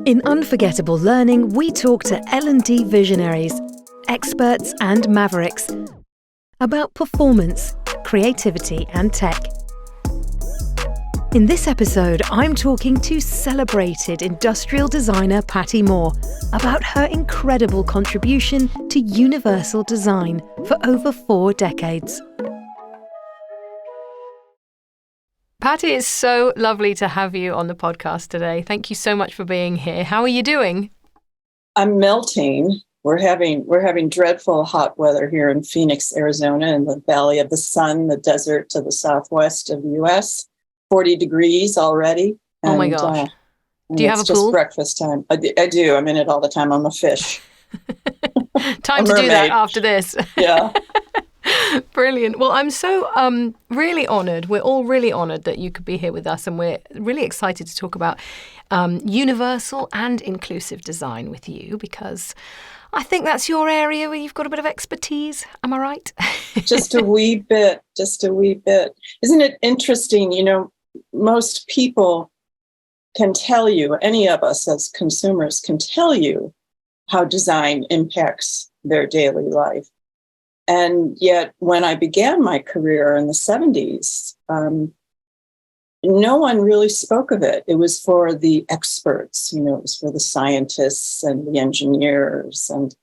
In Unforgettable Learning, we talk to L&D visionaries, experts and mavericks about performance, creativity and tech. In this episode, I'm talking to celebrated industrial designer Pattie Moore about her incredible contribution to universal design for over 4 decades. Pattie, it's so lovely to have you on the podcast today. Thank you so much for being here. How are you doing? I'm melting. We're having dreadful hot weather here in Phoenix, Arizona, in the Valley of the Sun, the desert to the southwest of the U.S. 40 degrees already. Oh my gosh. Do you have a pool? It's just breakfast time. I do. I'm in it all the time. I'm a fish. Time to do that after this. Yeah. Brilliant. Well, I'm so really honoured. We're all really honoured that you could be here with us, and we're really excited to talk about universal and inclusive design with you, because I think that's your area where you've got a bit of expertise. Am I right? Just a wee bit. Isn't it interesting? You know, most people can tell you, any of us as consumers can tell you how design impacts their daily life. And yet, when I began my career in the 70s, no one really spoke of it. It was for the experts, it was for the scientists and the engineers. And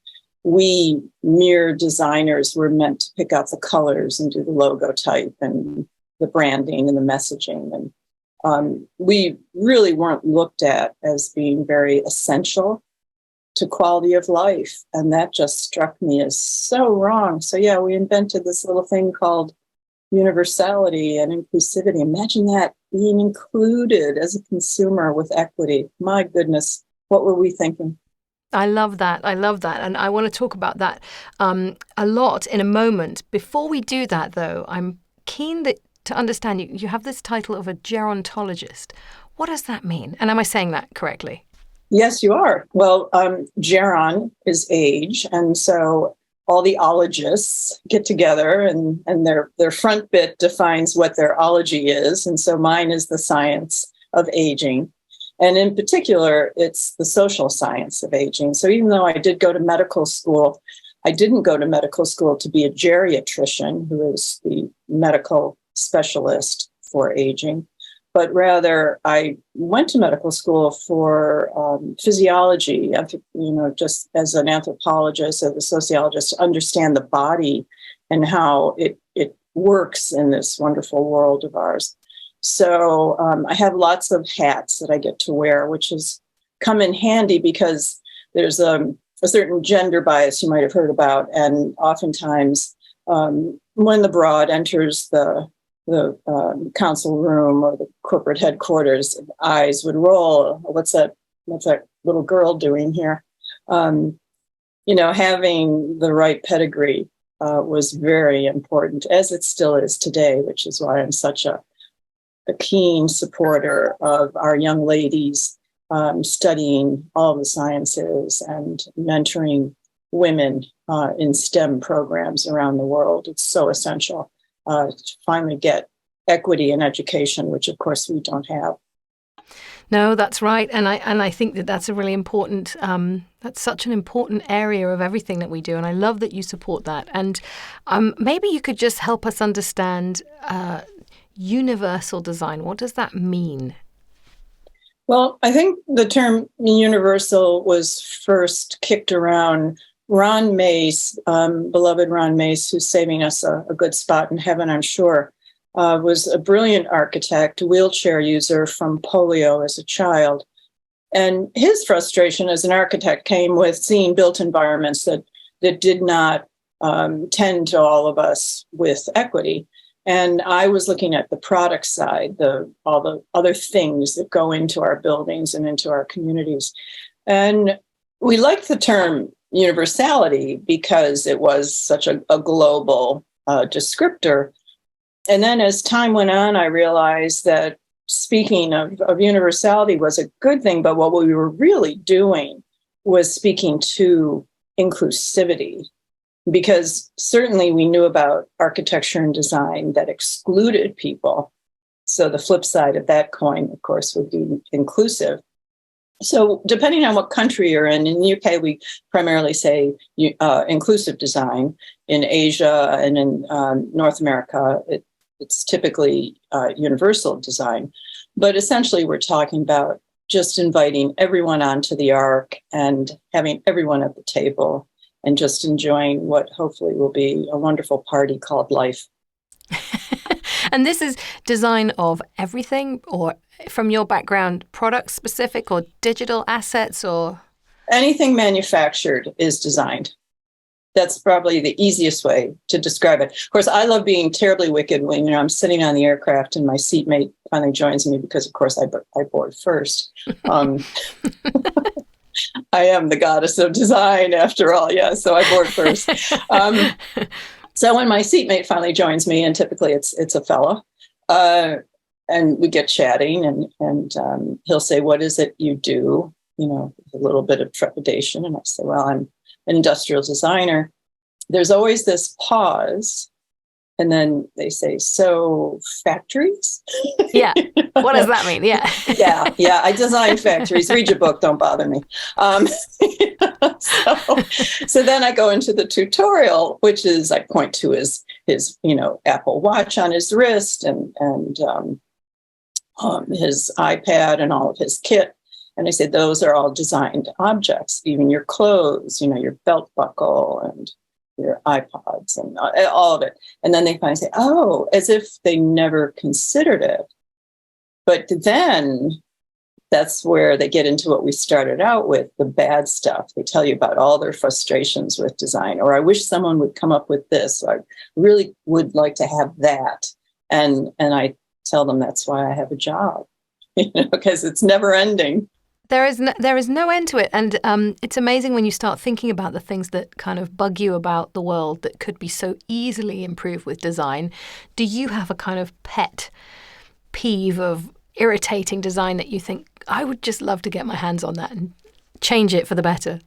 we mere designers were meant to pick out the colors and do the logo type and the branding and the messaging. And we really weren't looked at as being very essential to quality of life. And that just struck me as so wrong. So yeah, we invented this little thing called universality and inclusivity. Imagine that, being included as a consumer with equity. My goodness, what were we thinking? I love that. And I want to talk about that a lot in a moment. Before we do that, though, I'm keen to understand you have this title of a gerontologist. What does that mean? And am I saying that correctly? Yes, you are. Well, geron is age. And so all the ologists get together and their front bit defines what their ology is. And so mine is the science of aging. And in particular, it's the social science of aging. So even though I did go to medical school, I didn't go to medical school to be a geriatrician, who is the medical specialist for aging. But rather, I went to medical school for physiology, just as an anthropologist, as a sociologist, to understand the body and how it works in this wonderful world of ours. So I have lots of hats that I get to wear, which has come in handy because there's a certain gender bias you might have heard about. And oftentimes, when the broad enters the council room or the corporate headquarters, eyes would roll. What's that little girl doing here? Having the right pedigree was very important, as it still is today, which is why I'm such a keen supporter of our young ladies studying all the sciences and mentoring women in STEM programs around the world. It's so essential. To finally get equity in education, which of course we don't have. No, that's right, and I think that's a really important. That's such an important area of everything that we do, and I love that you support that. And maybe you could just help us understand universal design. What does that mean? Well, I think the term universal was first kicked around. Ron Mace, beloved Ron Mace, who's saving us a good spot in heaven, I'm sure, was a brilliant architect, wheelchair user from polio as a child. And his frustration as an architect came with seeing built environments that did not tend to all of us with equity. And I was looking at the product side, all the other things that go into our buildings and into our communities. And we liked the term universality because it was such a global descriptor. And then as time went on, I realized that speaking of universality was a good thing, but what we were really doing was speaking to inclusivity, because certainly we knew about architecture and design that excluded people. So the flip side of that coin, of course, would be inclusive. So depending on what country you're in the UK, we primarily say inclusive design. In Asia and in North America, it's typically universal design. But essentially, we're talking about just inviting everyone onto the ark and having everyone at the table and just enjoying what hopefully will be a wonderful party called life. And this is design of everything, or from your background, product specific or digital assets, or? Anything manufactured is designed. That's probably the easiest way to describe it. Of course, I love being terribly wicked when I'm sitting on the aircraft and my seatmate finally joins me because, of course, I board first. I am the goddess of design, after all. Yeah, so I board first. So when my seatmate finally joins me, and typically it's a fella, and we get chatting, and he'll say, "What is it you do?" With a little bit of trepidation, and I say, "Well, I'm an industrial designer." There's always this pause, and then they say, "So factories?" Yeah. What does that mean? Yeah. Yeah. I design factories. Read your book. Don't bother me. So then I go into the tutorial, which is I point to his Apple Watch on his wrist and his iPad and all of his kit. And I say, those are all designed objects, even your clothes, your belt buckle and your iPods and all of it. And then they finally say, oh, as if they never considered it. But then that's where they get into what we started out with, the bad stuff. They tell you about all their frustrations with design, or I wish someone would come up with this. Or I really would like to have that. And I tell them that's why I have a job, because it's never ending. There is no end to it. And it's amazing when you start thinking about the things that kind of bug you about the world that could be so easily improved with design. Do you have a kind of pet peeve of irritating design that you think, I would just love to get my hands on that and change it for the better?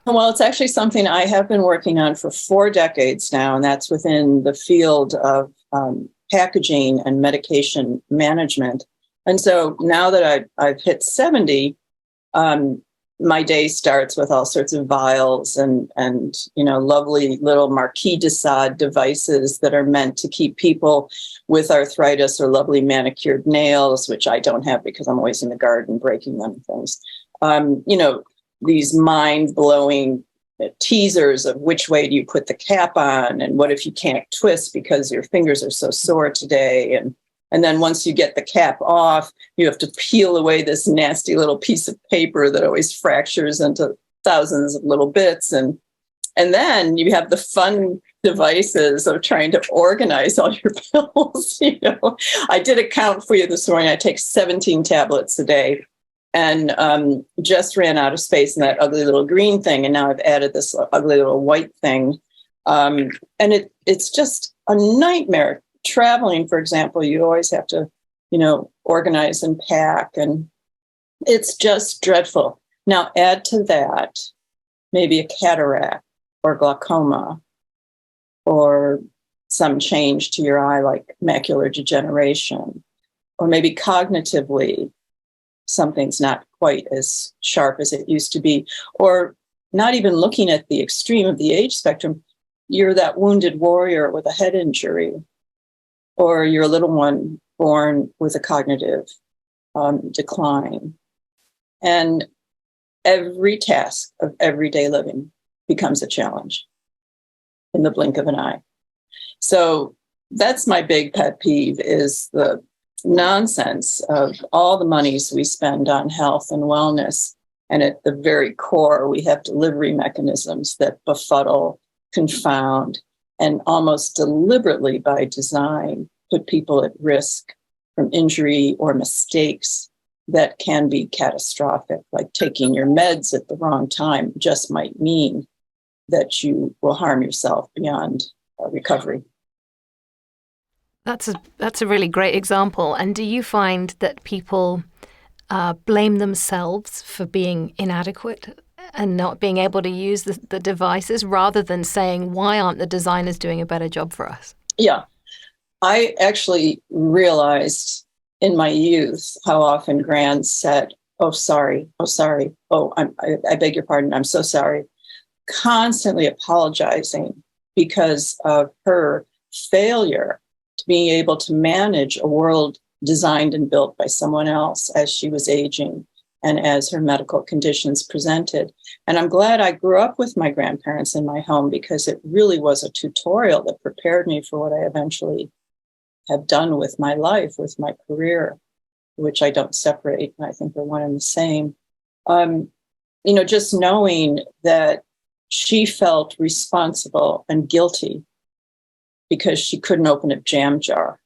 Well, it's actually something I have been working on for 4 decades now, and that's within the field of packaging and medication management. And so now that I've hit 70, my day starts with all sorts of vials and lovely little Marquis de Sade devices that are meant to keep people with arthritis or lovely manicured nails, which I don't have because I'm always in the garden breaking them things. These mind-blowing teasers of which way do you put the cap on, and what if you can't twist because your fingers are so sore today, and then once you get the cap off, you have to peel away this nasty little piece of paper that always fractures into thousands of little bits. And then you have the fun devices of trying to organize all your pills. I did a count for you this morning. I take 17 tablets a day, and just ran out of space in that ugly little green thing. And now I've added this ugly little white thing. And it's just a nightmare. Traveling, for example, you always have to, organize and pack, and it's just dreadful. Now add to that maybe a cataract or glaucoma or some change to your eye like macular degeneration, or maybe cognitively something's not quite as sharp as it used to be, or not even looking at the extreme of the age spectrum. You're that wounded warrior with a head injury, or you're a little one born with a cognitive decline. And every task of everyday living becomes a challenge in the blink of an eye. So that's my big pet peeve, is the nonsense of all the monies we spend on health and wellness. And at the very core, we have delivery mechanisms that befuddle, confound, and almost deliberately by design put people at risk from injury or mistakes that can be catastrophic. Like taking your meds at the wrong time just might mean that you will harm yourself beyond recovery. That's a really great example. And do you find that people blame themselves for being inadequate and not being able to use the devices, rather than saying, why aren't the designers doing a better job for us? Yeah. I actually realized in my youth, how often Gran said, "Oh, sorry. Oh, sorry. Oh, I beg your pardon. I'm so sorry." Constantly apologizing because of her failure to being able to manage a world designed and built by someone else as she was aging and as her medical conditions presented. And I'm glad I grew up with my grandparents in my home, because it really was a tutorial that prepared me for what I eventually have done with my life, with my career, which I don't separate. I think they're one and the same. Just knowing that she felt responsible and guilty because she couldn't open a jam jar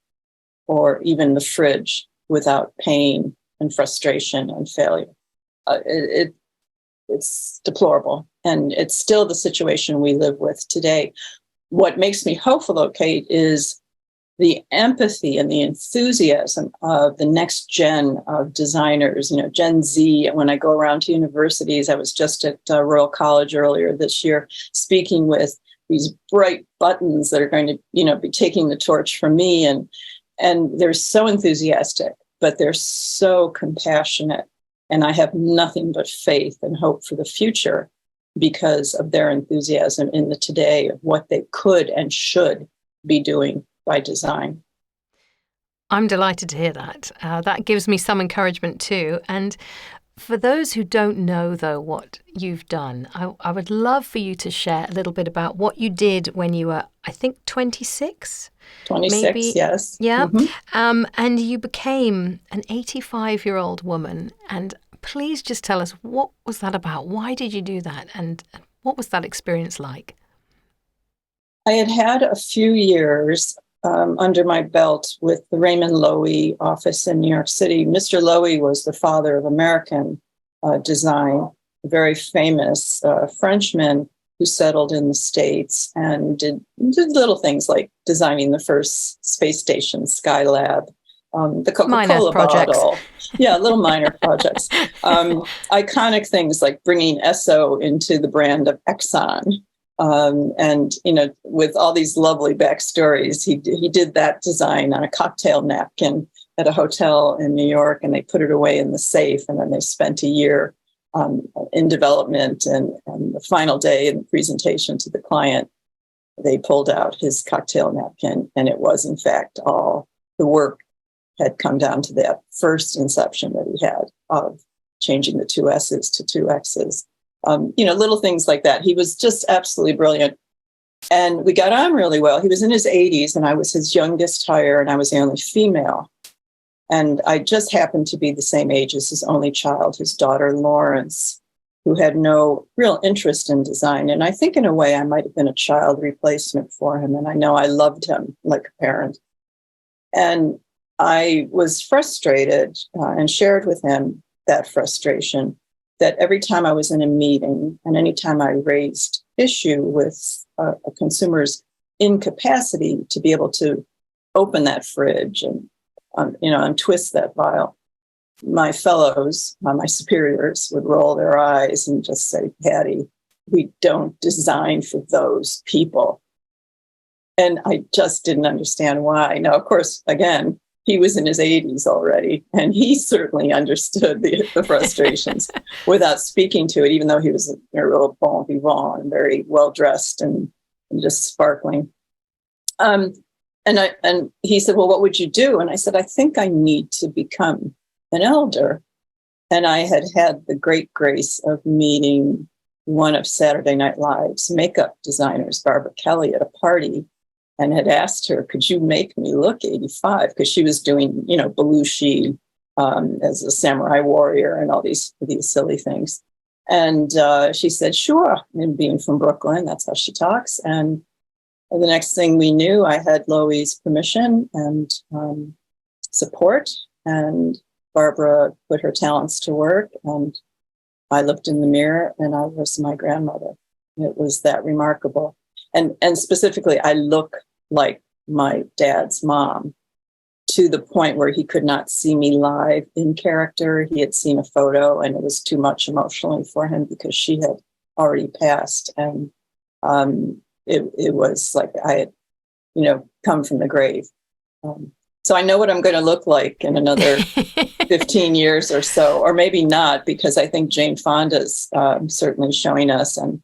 or even the fridge without pain and frustration and failure. It's deplorable. And it's still the situation we live with today. What makes me hopeful, though, Kate, is the empathy and the enthusiasm of the next gen of designers, Gen Z. When I go around to universities, I was just at Royal College earlier this year, speaking with these bright buttons that are going to, be taking the torch from me. And they're so enthusiastic, but they're so compassionate. And I have nothing but faith and hope for the future because of their enthusiasm in the today of what they could and should be doing by design. I'm delighted to hear that. That gives me some encouragement too. And for those who don't know, though, what you've done, I would love for you to share a little bit about what you did when you were, I think, 26? 26, maybe. yes. Yeah. Mm-hmm. And you became an 85-year-old woman. And please just tell us, what was that about? Why did you do that? And what was that experience like? I had a few years under my belt with the Raymond Loewy office in New York City. Mr. Loewy was the father of American design, a very famous Frenchman who settled in the States and did little things like designing the first space station, Skylab, the Coca-Cola bottle. Yeah, little minor projects. Iconic things like bringing Esso into the brand of Exxon. And with all these lovely backstories, he did that design on a cocktail napkin at a hotel in New York, and they put it away in the safe. And then they spent a year in development, and the final day in the presentation to the client, they pulled out his cocktail napkin, and it was in fact all the work had come down to that first inception that he had of changing the two S's to two X's. Little things like that. He was just absolutely brilliant. And we got on really well. He was in his 80s, and I was his youngest hire, and I was the only female. And I just happened to be the same age as his only child, his daughter, Lawrence, who had no real interest in design. And I think in a way I might have been a child replacement for him. And I know I loved him like a parent. And I was frustrated and shared with him that frustration, that every time I was in a meeting and anytime I raised issue with a consumer's incapacity to be able to open that fridge and untwist that vial, my fellows, my superiors would roll their eyes and just say, "Pattie, we don't design for those people." And I just didn't understand why. Now, of course, again, he was in his 80s already, and he certainly understood the frustrations without speaking to it, even though he was a real bon vivant and very well-dressed and just sparkling. And he said, "Well, what would you do?" And I said, "I think I need to become an elder." And I had the great grace of meeting one of Saturday Night Live's makeup designers, Barbara Kelly, at a party, and had asked her, "Could you make me look 85?" Because she was doing, Belushi as a samurai warrior and all these silly things. And she said, "Sure." And being from Brooklyn, that's how she talks. And the next thing we knew, I had Loewy's permission and support. And Barbara put her talents to work. And I looked in the mirror, and I was my grandmother. It was that remarkable. And specifically, I look like my dad's mom, to the point where he could not see me live in character. He had seen a photo, and it was too much emotionally for him because she had already passed. And it was like I had, come from the grave. So I know what I'm going to look like in another 15 years or so, or maybe not, because I think Jane Fonda's certainly showing us, and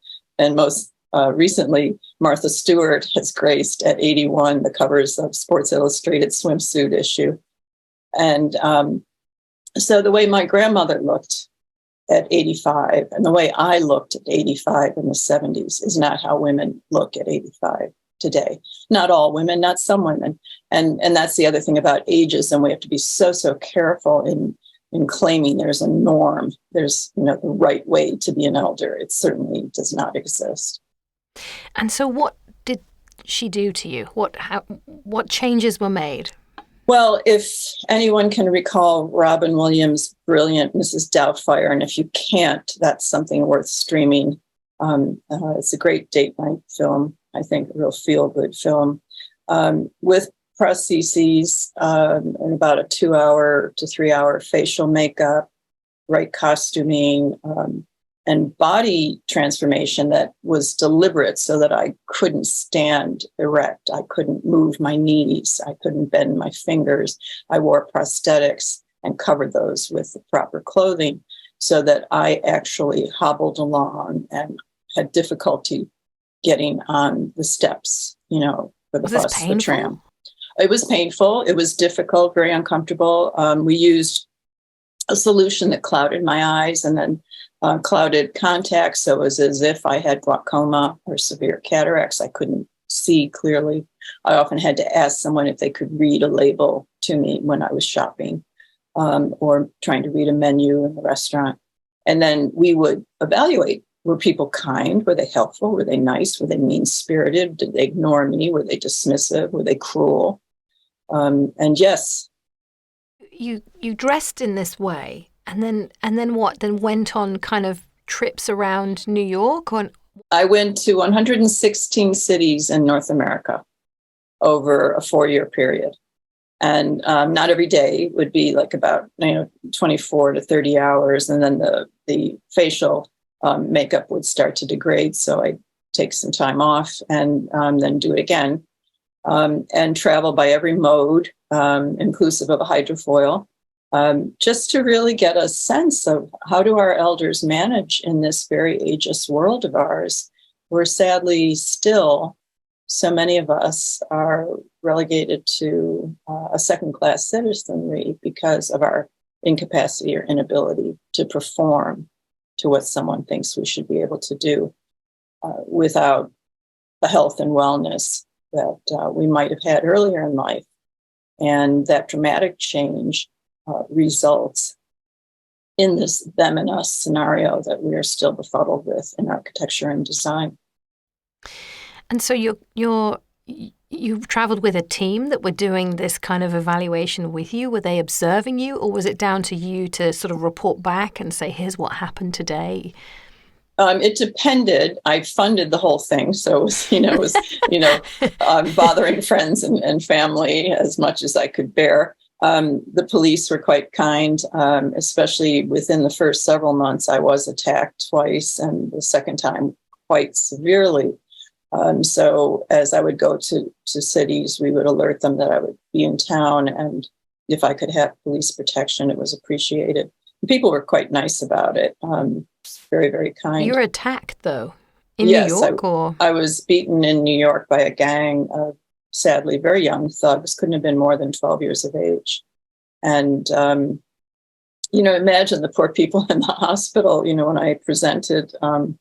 most recently, Martha Stewart has graced at 81 the covers of Sports Illustrated swimsuit issue. And so the way my grandmother looked at 85 and the way I looked at 85 in the 70s is not how women look at 85 today. Not all women, not some women. And that's the other thing about ageism. We have to be so careful in claiming there's a norm. There's, the right way to be an elder. It certainly does not exist. And so what did she do to you? What changes were made? Well, if anyone can recall Robin Williams' brilliant Mrs. Doubtfire, and if you can't, that's something worth streaming. It's a great date night film, I think, a real feel-good film, with prostheses and about a 2-hour to 3-hour facial makeup, right costuming, and body transformation that was deliberate so that I couldn't stand erect. I couldn't move my knees. I couldn't bend my fingers. I wore prosthetics and covered those with the proper clothing so that I actually hobbled along and had difficulty getting on the steps, for the bus, the tram. It was painful. It was difficult, very uncomfortable. We used a solution that clouded my eyes and then clouded contacts. So it was as if I had glaucoma or severe cataracts. I couldn't see clearly. I often had to ask someone if they could read a label to me when I was shopping or trying to read a menu in the restaurant. And then we would evaluate. Were people kind? Were they helpful? Were they nice? Were they mean-spirited? Did they ignore me? Were they dismissive? Were they cruel? And yes. You dressed in this way. And then what? Then went on kind of trips around New York? I went to 116 cities in North America over a 4-year period. And not every day would be like about 24 to 30 hours. And then the facial makeup would start to degrade. So I'd take some time off and then do it again and travel by every mode, inclusive of a hydrofoil. Just to really get a sense of how do our elders manage in this very ageist world of ours, where sadly still so many of us are relegated to a second-class citizenry because of our incapacity or inability to perform to what someone thinks we should be able to do without the health and wellness that we might have had earlier in life. And that dramatic change results in this them and us scenario that we are still befuddled with in architecture and design. And so you've traveled with a team that were doing this kind of evaluation with you. Were they observing you, or was it down to you to sort of report back and say, here's what happened today? It depended. I funded the whole thing. So it was bothering friends and family as much as I could bear. The police were quite kind, especially within the first several months. I was attacked twice, and the second time quite severely. So as I would go to cities, we would alert them that I would be in town, and if I could have police protection, it was appreciated. People were quite nice about it. Very, very kind. You were attacked, though, in Yes, New York? Or I was beaten in New York by a gang of sadly very young thugs, couldn't have been more than 12 years of age. And, imagine the poor people in the hospital, when I presented and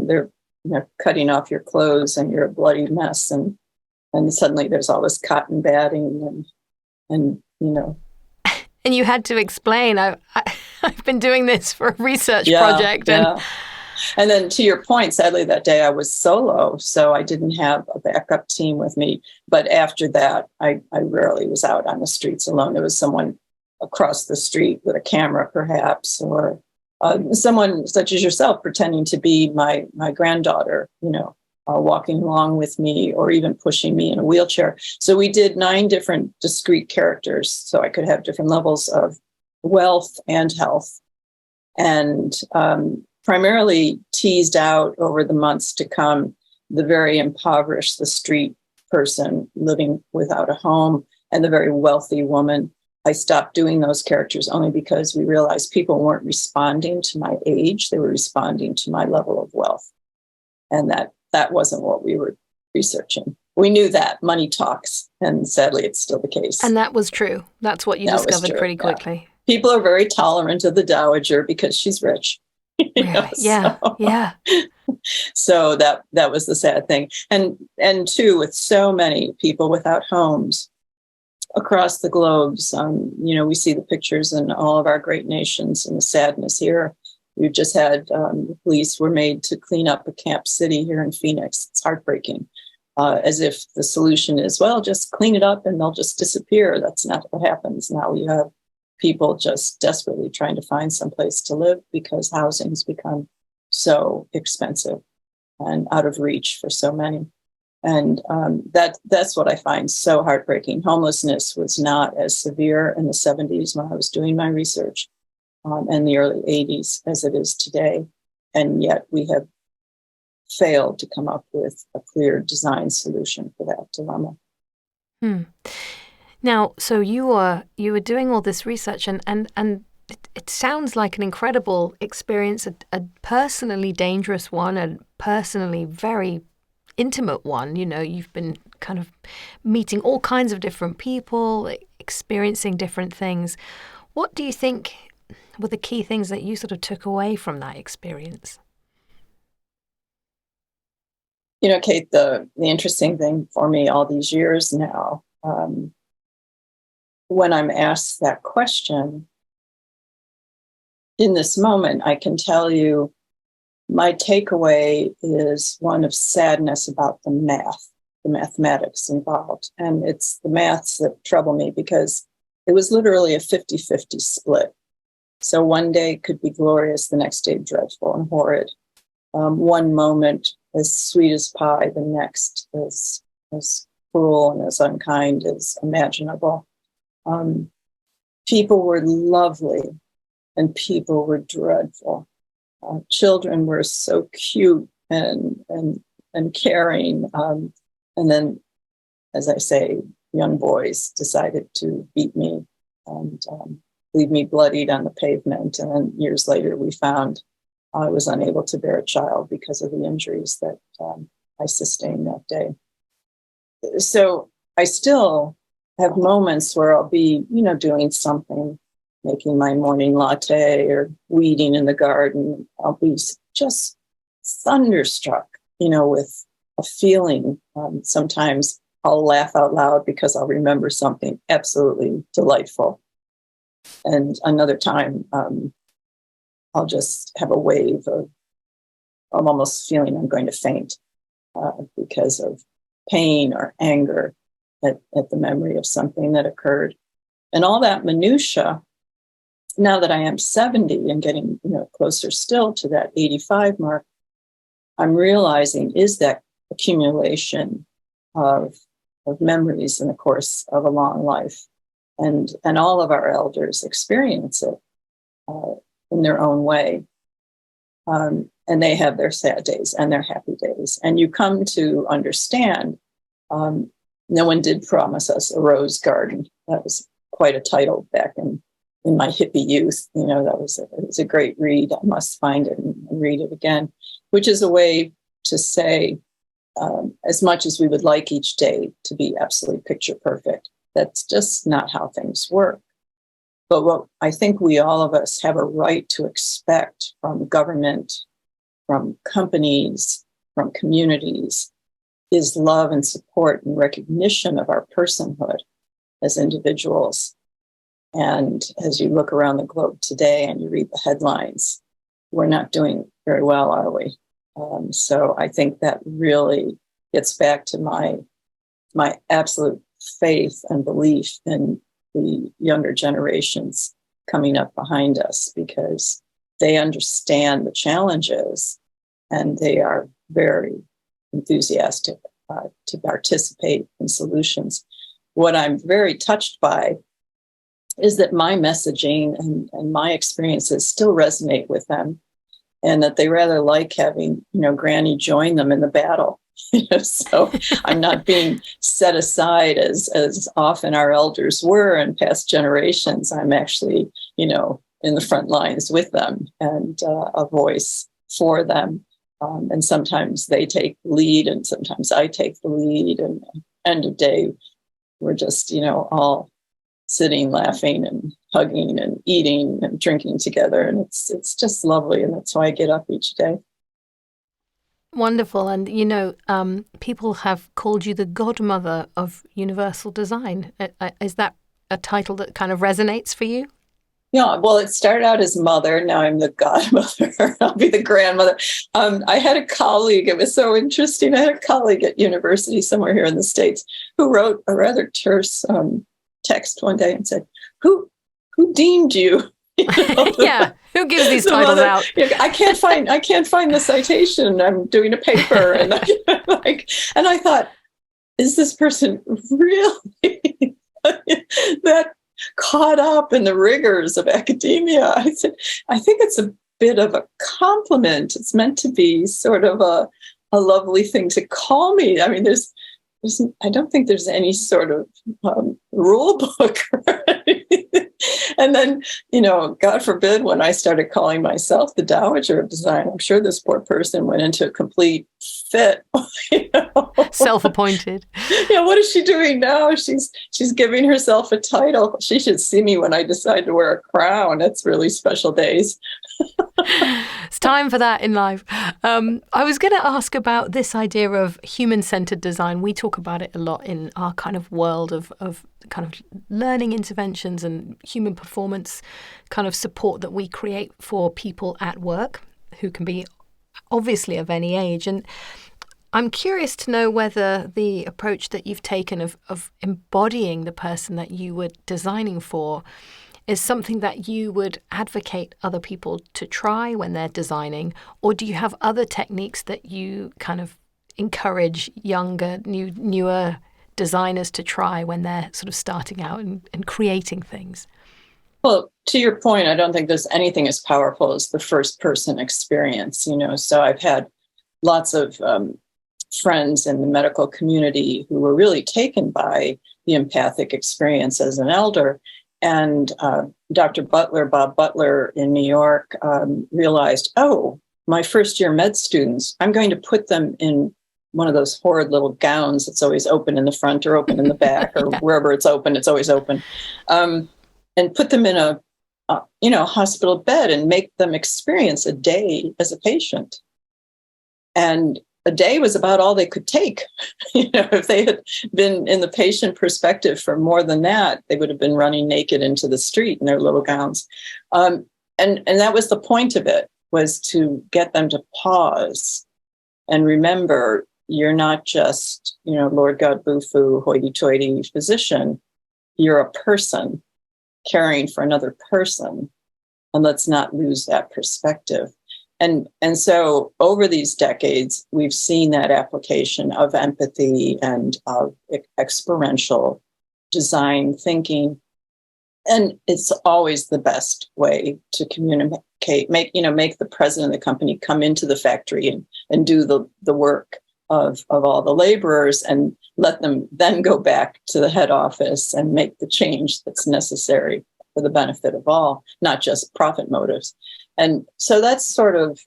they're cutting off your clothes and you're a bloody mess. And suddenly there's all this cotton batting and. And you had to explain, I've been doing this for a research project. Yeah. And then to your point, sadly, that day I was solo, so I didn't have a backup team with me. But after that, I rarely was out on the streets alone. There was someone across the street with a camera, perhaps, or someone such as yourself pretending to be my granddaughter, walking along with me or even pushing me in a wheelchair. So we did 9 different discrete characters so I could have different levels of wealth and health. And primarily teased out over the months to come the very impoverished, the street person living without a home, and the very wealthy woman. I stopped doing those characters only because we realized people weren't responding to my age. They were responding to my level of wealth. And that wasn't what we were researching. We knew that money talks, and sadly, it's still the case. And that was true. That's what you discovered pretty quickly. Yeah. People are very tolerant of the dowager because she's rich. Really? Yeah. So that was the sad thing. And too, with so many people without homes across the globes, we see the pictures in all of our great nations and the sadness here. We've just had the police were made to clean up a camp city here in Phoenix. It's heartbreaking, as if the solution is, well, just clean it up and they'll just disappear. That's not what happens. Now you have people just desperately trying to find some place to live because housing has become so expensive and out of reach for so many. And that's what I find so heartbreaking. Homelessness was not as severe in the 70s when I was doing my research, and the early 80s as it is today. And yet we have failed to come up with a clear design solution for that dilemma. Now, so you were doing all this research, and it sounds like an incredible experience, a personally dangerous one, a personally very intimate one. You've been kind of meeting all kinds of different people, experiencing different things. What do you think were the key things that you sort of took away from that experience? Kate, the interesting thing for me all these years now, when I'm asked that question, in this moment, I can tell you my takeaway is one of sadness about the mathematics involved. And it's the maths that trouble me because it was literally a 50-50 split. So one day could be glorious, the next day dreadful and horrid. One moment as sweet as pie, the next as cruel and as unkind as imaginable. People were lovely and people were dreadful. Children were so cute and caring. And then, as I say, young boys decided to beat me and leave me bloodied on the pavement. And then years later, we found I was unable to bear a child because of the injuries that I sustained that day. So I still have moments where I'll be, doing something, making my morning latte or weeding in the garden. I'll be just thunderstruck, with a feeling. Sometimes I'll laugh out loud because I'll remember something absolutely delightful. And another time, I'll just have a wave of, I'm almost feeling I'm going to faint because of pain or anger at the memory of something that occurred. And all that minutia, now that I am 70 and getting closer still to that 85 mark, I'm realizing is that accumulation of memories in the course of a long life. And all of our elders experience it in their own way. And they have their sad days and their happy days. And you come to understand, no one did promise us a rose garden. That was quite a title back in my hippie youth. That was it was a great read. I must find it and read it again, which is a way to say, as much as we would like each day to be absolutely picture perfect, that's just not how things work. But what I think we all of us have a right to expect from government, from companies, from communities, is love and support and recognition of our personhood as individuals. And as you look around the globe today and you read the headlines, we're not doing very well, are we? So I think that really gets back to my absolute faith and belief in the younger generations coming up behind us, because they understand the challenges and they are very enthusiastic to participate in solutions. What I'm very touched by is that my messaging and my experiences still resonate with them, and that they rather like having, Granny join them in the battle So I'm not being set aside as often our elders were in past generations. I'm actually, in the front lines with them and a voice for them. And sometimes they take the lead and sometimes I take the lead. And end of day, we're just, all sitting, laughing and hugging and eating and drinking together. And it's just lovely. And that's why I get up each day. Wonderful. And, people have called you the godmother of universal design. Is that a title that kind of resonates for you? Yeah, well, it started out as mother. Now I'm the godmother. I'll be the grandmother. I had a colleague. It was so interesting. I had a colleague at university somewhere here in the States who wrote a rather terse text one day and said, "Who deemed you?" Yeah, who gives these titles out? I can't find the citation. I'm doing a paper, and and I thought, is this person really that caught up in the rigors of academia? I said, I think it's a bit of a compliment. It's meant to be sort of a lovely thing to call me. I mean, I don't think there's any sort of rule book. And then, God forbid, when I started calling myself the Dowager of Design, I'm sure this poor person went into a complete fit. Self-appointed. Yeah, what is she doing now? She's giving herself a title. She should see me when I decide to wear a crown. It's really special days. It's time for that in life. I was going to ask about this idea of human-centered design. We talk about it a lot in our kind of world of kind of learning interventions and human performance kind of support that we create for people at work who can be obviously of any age. And I'm curious to know whether the approach that you've taken of embodying the person that you were designing for is something that you would advocate other people to try when they're designing, or do you have other techniques that you kind of encourage younger, newer designers to try when they're sort of starting out and creating things? Well, to your point, I don't think there's anything as powerful as the first person experience, so I've had lots of friends in the medical community who were really taken by the empathic experience as an elder. And Dr. Bob Butler in New York, realized, my first year med students, I'm going to put them in one of those horrid little gowns that's always open in the front or open in the back or wherever it's always open, and put them in a hospital bed and make them experience a day as a patient. And a day was about all they could take. If they had been in the patient perspective for more than that, they would have been running naked into the street in their little gowns. And that was the point of it, was to get them to pause and remember, you're not just, Lord God, boo-foo, hoity-toity physician. You're a person caring for another person. And let's not lose that perspective. And so over these decades, we've seen that application of empathy and of experiential design thinking. And it's always the best way to communicate, make the president of the company come into the factory and do the work of all the laborers and let them then go back to the head office and make the change that's necessary for the benefit of all, not just profit motives. And so that sort of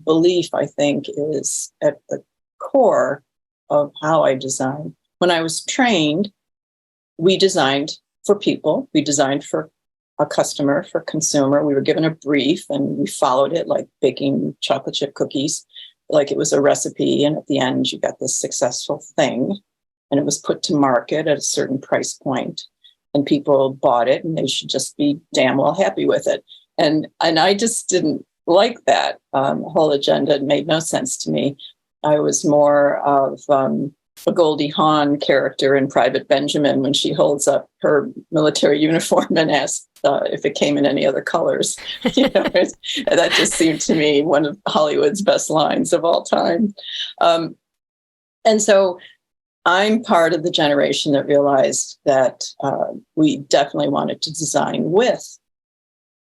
belief, I think, is at the core of how I design. When I was trained, we designed for people. We designed for a customer, for consumer. We were given a brief and we followed it like baking chocolate chip cookies, like it was a recipe. And at the end, you got this successful thing. And it was put to market at a certain price point. And people bought it and they should just be damn well happy with it. And I just didn't like that whole agenda. It made no sense to me. I was more of a Goldie Hawn character in Private Benjamin when she holds up her military uniform and asks if it came in any other colors. That just seemed to me one of Hollywood's best lines of all time. And so I'm part of the generation that realized that we definitely wanted to design with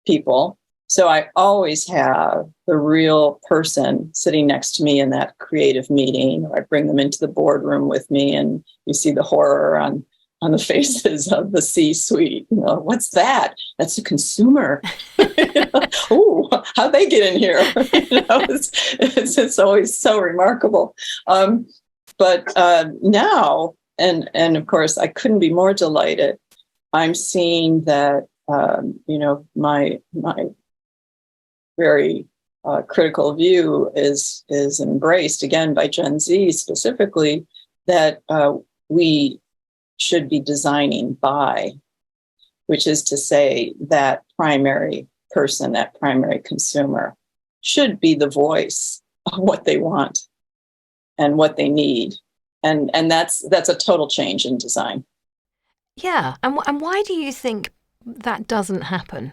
people So I always have the real person sitting next to me in that creative meeting, or I bring them into the boardroom with me, and you see the horror on the faces of the C-suite. What's that? That's a consumer. Oh, how'd they get in here? It's always so remarkable. But now, and of course, I couldn't be more delighted. I'm seeing that my very critical view is embraced again by Gen Z specifically, that we should be designing by, which is to say that primary person, that primary consumer, should be the voice of what they want and what they need, and that's a total change in design. Yeah, and why do you think that doesn't happen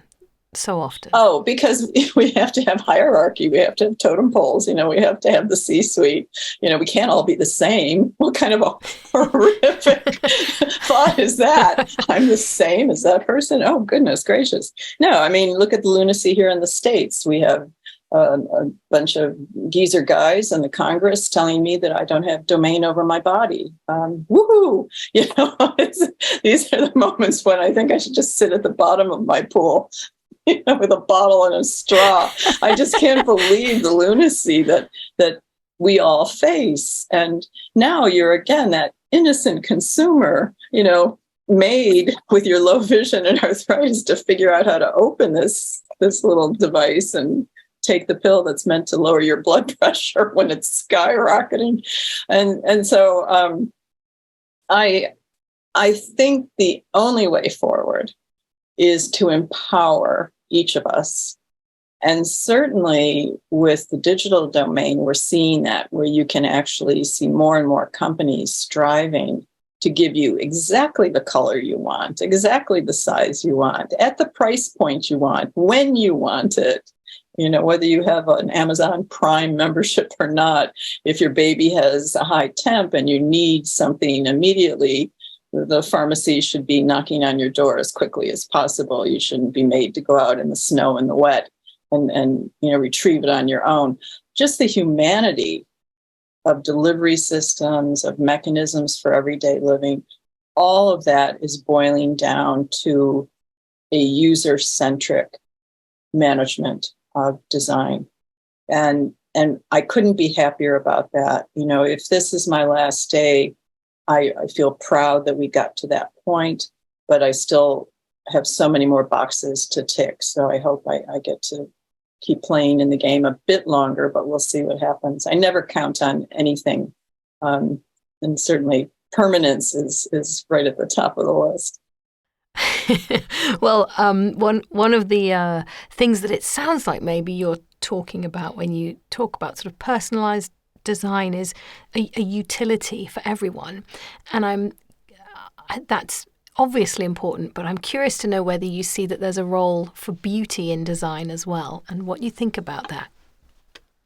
so often? Oh, because we have to have hierarchy. We have to have totem poles. We have to have the C-suite. We can't all be the same. What kind of a horrific thought is that? I'm the same as that person? Oh, goodness gracious. No, I mean, look at the lunacy here in the States. We have a bunch of geezer guys in the Congress telling me that I don't have domain over my body. Woohoo! These are the moments when I think I should just sit at the bottom of my pool, with a bottle and a straw. I just can't believe the lunacy that we all face. And now you're again that innocent consumer, made with your low vision and arthritis to figure out how to open this little device and take the pill that's meant to lower your blood pressure when it's skyrocketing. And so I think the only way forward is to empower each of us. And certainly with the digital domain, we're seeing that, where you can actually see more and more companies striving to give you exactly the color you want, exactly the size you want, at the price point you want, when you want it. Whether you have an Amazon Prime membership or not, if your baby has a high temp and you need something immediately, the pharmacy should be knocking on your door as quickly as possible. You shouldn't be made to go out in the snow and the wet and retrieve it on your own. Just the humanity of delivery systems, of mechanisms for everyday living, all of that is boiling down to a user-centric management of design. And I couldn't be happier about that. If this is my last day, I feel proud that we got to that point, but I still have so many more boxes to tick. So I hope I get to keep playing in the game a bit longer, but we'll see what happens. I never count on anything. And certainly permanence is right at the top of the list. Well, one of the things that it sounds like maybe you're talking about when you talk about sort of personalized design is a utility for everyone, and that's obviously important, but I'm curious to know whether you see that there's a role for beauty in design as well, and what you think about that.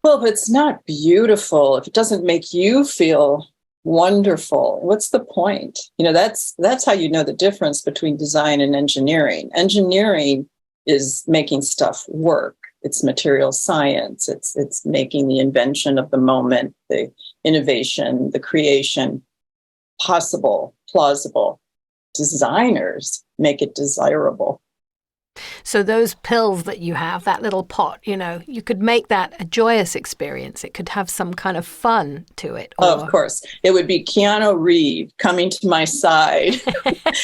Well, if it's not beautiful, if it doesn't make you feel wonderful, what's the point? That's how you know the difference between design and engineering. Engineering is making stuff work. It's material science. It's making the invention of the moment, the innovation, the creation possible, plausible. Designers make it desirable. So those pills that you have, that little pot, you could make that a joyous experience. It could have some kind of fun to it. Of course. It would be Keanu Reeves coming to my side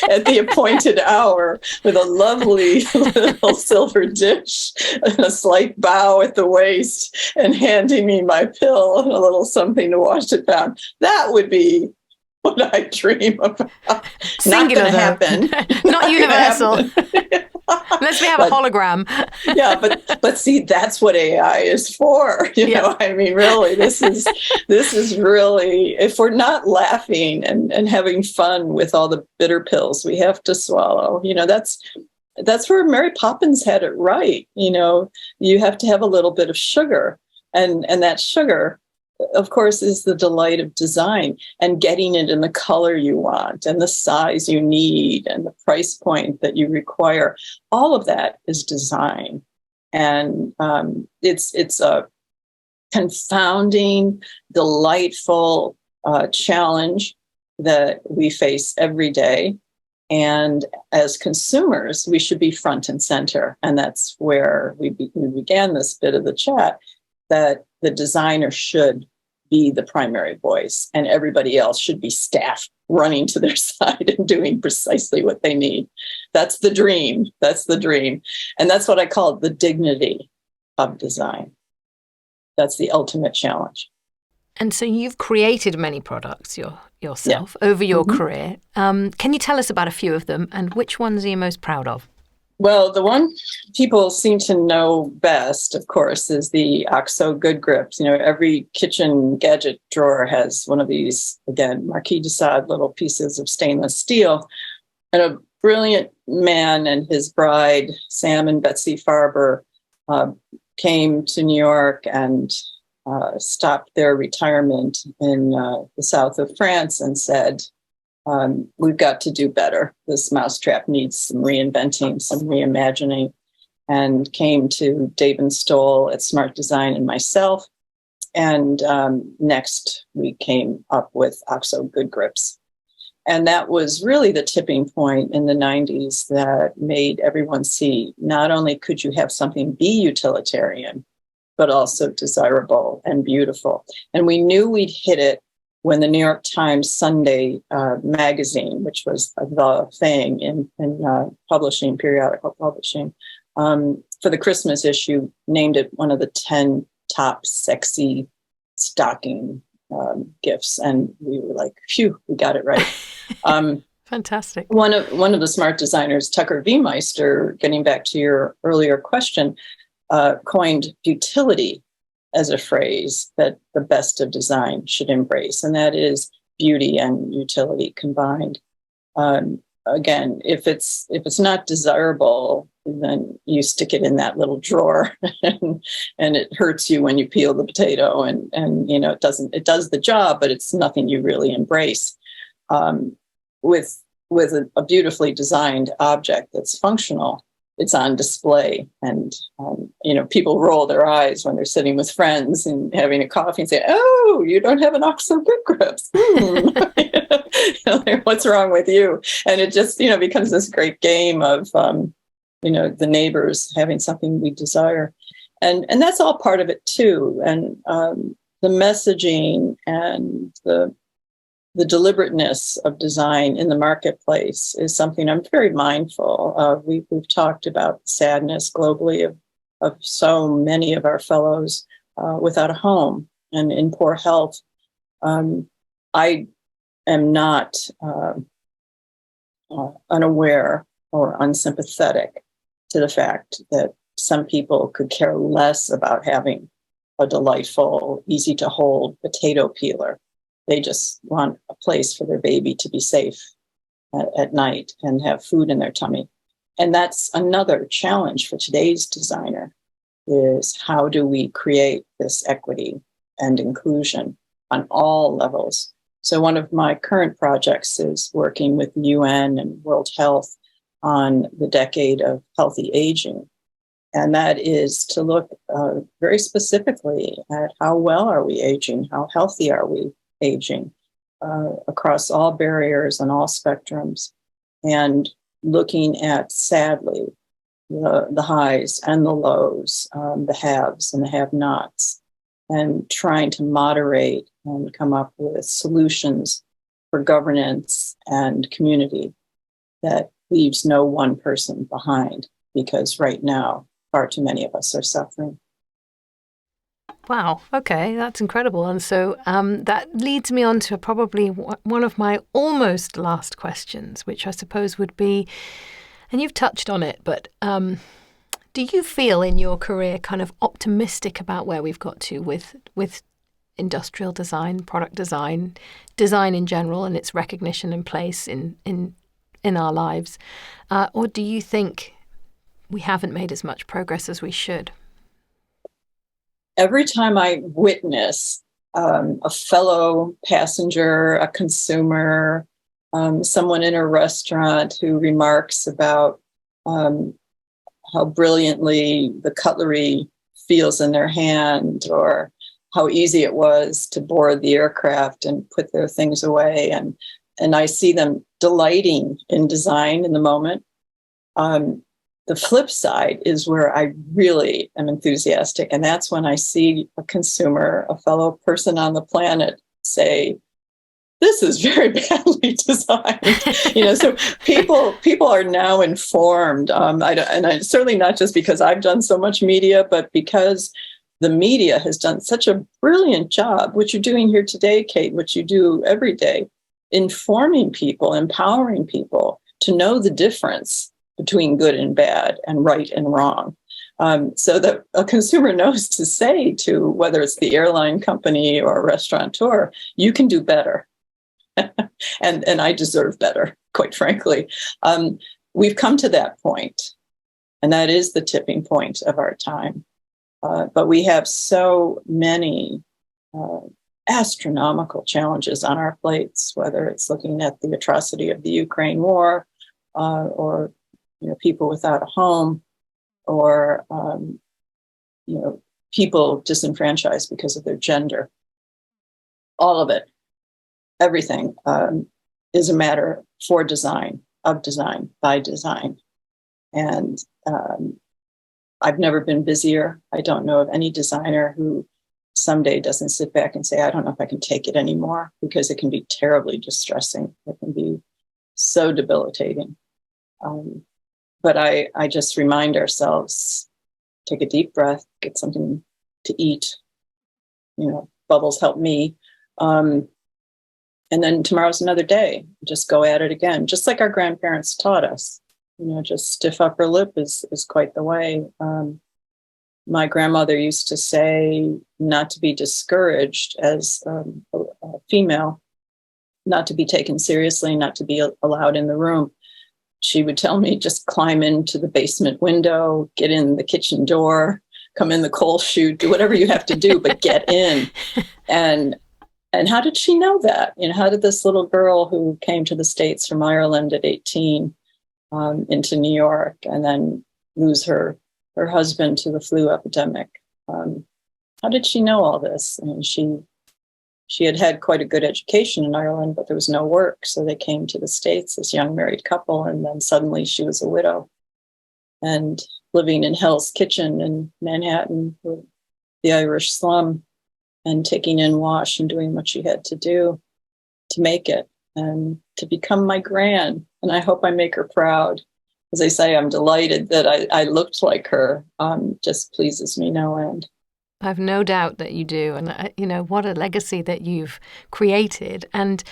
at the appointed hour with a lovely little silver dish and a slight bow at the waist and handing me my pill and a little something to wash it down. That would be what I dream about. Singular, not going to happen. Not universal. Unless we have a hologram. Yeah, but see, that's what AI is for. I mean, really, this is really, if we're not laughing and having fun with all the bitter pills we have to swallow, that's where Mary Poppins had it right. You have to have a little bit of sugar, and that sugar, of course, is the delight of design, and getting it in the color you want and the size you need and the price point that you require. All of that is design. And it's a confounding, delightful challenge that we face every day. And as consumers, we should be front and center. And that's where we began this bit of the chat, that the designer should be the primary voice and everybody else should be staff running to their side and doing precisely what they need. That's the dream. That's the dream. And that's what I call the dignity of design. That's the ultimate challenge. And so you've created many products yourself over your career. Can you tell us about a few of them and which ones are you most proud of? Well, the one people seem to know best, of course, is the OXO Good Grips. Every kitchen gadget drawer has one of these, again, Marquis de Sade little pieces of stainless steel. And a brilliant man and his bride, Sam and Betsy Farber, came to New York and stopped their retirement in the south of France and said, we've got to do better. This mousetrap needs some reinventing, some reimagining, and came to Dave and Stoll at Smart Design and myself. And next we came up with OXO Good Grips. And that was really the tipping point in the 90s that made everyone see not only could you have something be utilitarian, but also desirable and beautiful. And we knew we'd hit it when the New York Times Sunday magazine, which was the thing in publishing, periodical publishing, for the Christmas issue, named it one of the 10 top sexy stocking gifts. And we were like, phew, we got it right. Fantastic. One of the smart designers, Tucker V. Meister, getting back to your earlier question, coined utility as a phrase that the best of design should embrace, and that is beauty and utility combined. Again, if it's not desirable, then you stick it in that little drawer, and it hurts you when you peel the potato, and it does the job, but it's nothing you really embrace. With a beautifully designed object that's functional, it's on display, and people roll their eyes when they're sitting with friends and having a coffee and say, "Oh, you don't have an OXO Good Grips. What's wrong with you?" And it just becomes this great game of the neighbors having something we desire, and that's all part of it too. And the messaging and the deliberateness of design in the marketplace is something I'm very mindful of. We've talked about the sadness globally of so many of our fellows without a home and in poor health. I am not unaware or unsympathetic to the fact that some people could care less about having a delightful, easy to hold potato peeler. They just want a place for their baby to be safe at night and have food in their tummy. And that's another challenge for today's designer, is how do we create this equity and inclusion on all levels? So one of my current projects is working with the UN and World Health on the decade of healthy aging. And that is to look very specifically at how well are we aging, how healthy are we aging across all barriers and all spectrums, and looking at, sadly, the highs and the lows, the haves and the have-nots, and trying to moderate and come up with solutions for governance and community that leaves no one person behind, because right now, far too many of us are suffering. Wow. Okay, that's incredible. And so that leads me on to probably one of my almost last questions, which I suppose would be, and you've touched on it, but do you feel in your career kind of optimistic about where we've got to with industrial design, product design, design in general, and its recognition and place in our lives? Or do you think we haven't made as much progress as we should? Every time I witness a fellow passenger, a consumer, someone in a restaurant who remarks about how brilliantly the cutlery feels in their hand, or how easy it was to board the aircraft and put their things away. And I see them delighting in design in the moment. The flip side is where I really am enthusiastic. And that's when I see a consumer, a fellow person on the planet, say, this is very badly designed. So people are now informed. I certainly not just because I've done so much media, but because the media has done such a brilliant job, what you're doing here today, Kate, what you do every day, informing people, empowering people to know the difference between good and bad and right and wrong. So that a consumer knows to say to, whether it's the airline company or a restaurateur, you can do better. and I deserve better, quite frankly. We've come to that point, and that is the tipping point of our time. But we have so many astronomical challenges on our plates, whether it's looking at the atrocity of the Ukraine war, or people without a home, or people disenfranchised because of their gender. All of it, everything is a matter for design, of design, by design. And I've never been busier. I don't know of any designer who someday doesn't sit back and say, I don't know if I can take it anymore, because it can be terribly distressing. It can be so debilitating. But I just remind ourselves, take a deep breath, get something to eat. Bubbles help me. And then tomorrow's another day. Just go at it again, just like our grandparents taught us. Just stiff upper lip is quite the way. My grandmother used to say not to be discouraged as a female, not to be taken seriously, not to be allowed in the room. She would tell me, just climb into the basement window, get in the kitchen door, come in the coal chute, do whatever you have to do, but get in. And how did she know that? How did this little girl who came to the States from Ireland at 18 into New York, and then lose her husband to the flu epidemic? How did she know all this? She had quite a good education in Ireland, but there was no work. So they came to the States, this young married couple, and then suddenly she was a widow and living in Hell's Kitchen in Manhattan, the Irish slum, and taking in wash and doing what she had to do to make it and to become my gran. And I hope I make her proud. As I say, I'm delighted that I looked like her. Just pleases me no end. I've no doubt that you do. And, what a legacy that you've created. And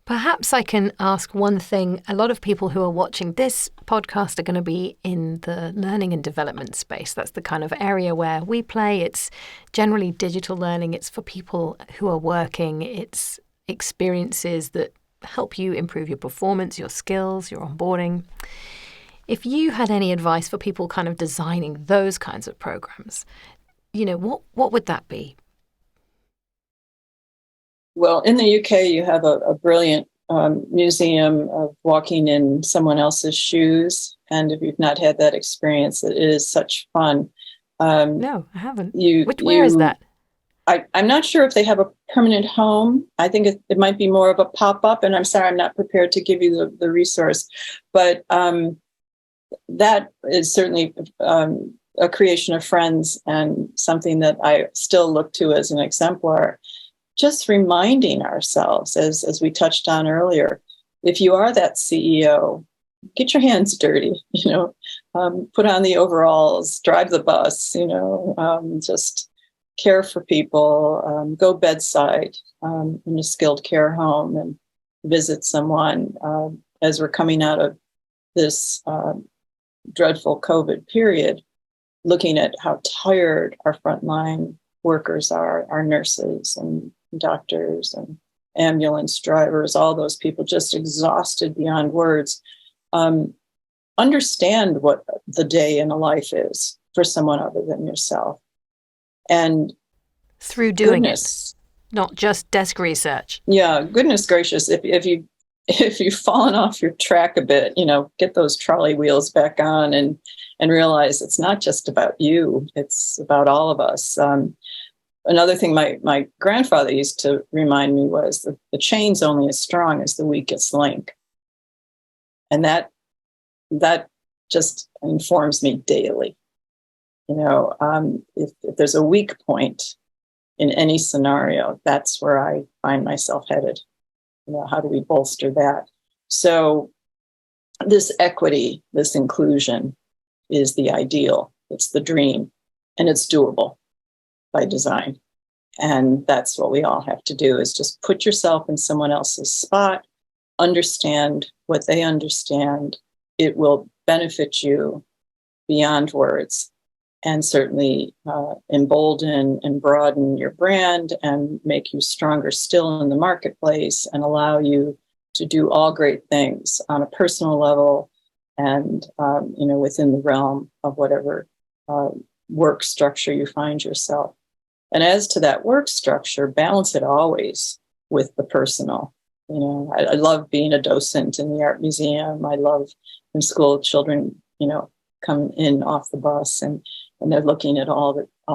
perhaps I can ask one thing. A lot of people who are watching this podcast are going to be in the learning and development space. That's the kind of area where we play. It's generally digital learning. It's for people who are working. It's experiences that help you improve your performance, your skills, your onboarding. If you had any advice for people kind of designing those kinds of programs, what would that be? Well, in the UK, you have a brilliant museum of walking in someone else's shoes. And if you've not had that experience, it is such fun. No, I haven't. Where is that? I'm not sure if they have a permanent home. I think it might be more of a pop-up. And I'm sorry, I'm not prepared to give you the resource. But that is certainly a creation of friends, and something that I still look to as an exemplar. Just reminding ourselves, as we touched on earlier, if you are that CEO, get your hands dirty, put on the overalls, drive the bus, just care for people, go bedside in a skilled care home and visit someone as we're coming out of this dreadful COVID period, looking at how tired our frontline workers are, our nurses and doctors and ambulance drivers, all those people just exhausted beyond words. Understand what the day in a life is for someone other than yourself. And through doing it, not just desk research. Yeah, goodness gracious. If you if you've fallen off your track a bit, get those trolley wheels back on and realize it's not just about you, it's about all of us. Another thing my grandfather used to remind me was that the chain's only as strong as the weakest link. And that just informs me daily. If there's a weak point in any scenario, that's where I find myself headed. How do we bolster that? So this equity, this inclusion is the ideal. It's the dream, and it's doable by design. And that's what we all have to do, is just put yourself in someone else's spot, understand what they understand. It will benefit you beyond words, and certainly embolden and broaden your brand and make you stronger still in the marketplace, and allow you to do all great things on a personal level and within the realm of whatever work structure you find yourself. And as to that work structure, balance it always with the personal. I love being a docent in the art museum. I love when school children, come in off the bus and they're looking at all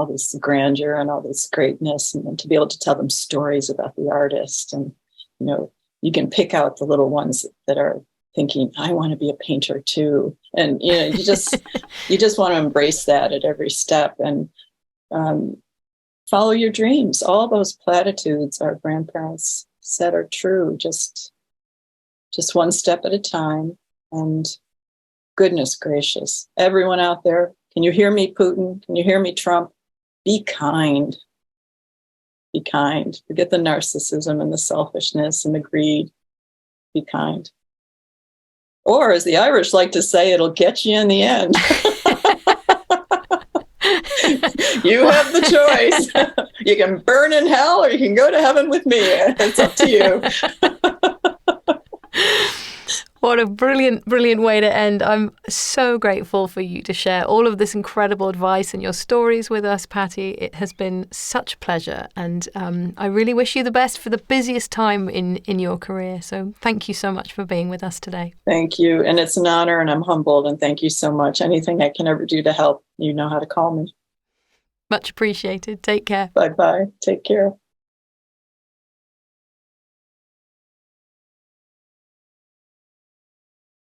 this grandeur and all this greatness, and to be able to tell them stories about the artist. And, you can pick out the little ones that are thinking, I want to be a painter too. And, you just want to embrace that at every step and follow your dreams. All those platitudes our grandparents said are true. Just one step at a time. And goodness gracious, everyone out there, can you hear me, Putin? Can you hear me, Trump? Be kind. Be kind. Forget the narcissism and the selfishness and the greed. Be kind. Or, as the Irish like to say, it'll get you in the end. You have the choice. You can burn in hell or you can go to heaven with me. It's up to you. What a brilliant, brilliant way to end. I'm so grateful for you to share all of this incredible advice and your stories with us, Pattie. It has been such a pleasure. And I really wish you the best for the busiest time in your career. So thank you so much for being with us today. Thank you. And it's an honor, and I'm humbled. And thank you so much. Anything I can ever do to help, you know how to call me. Much appreciated. Take care. Bye-bye. Take care.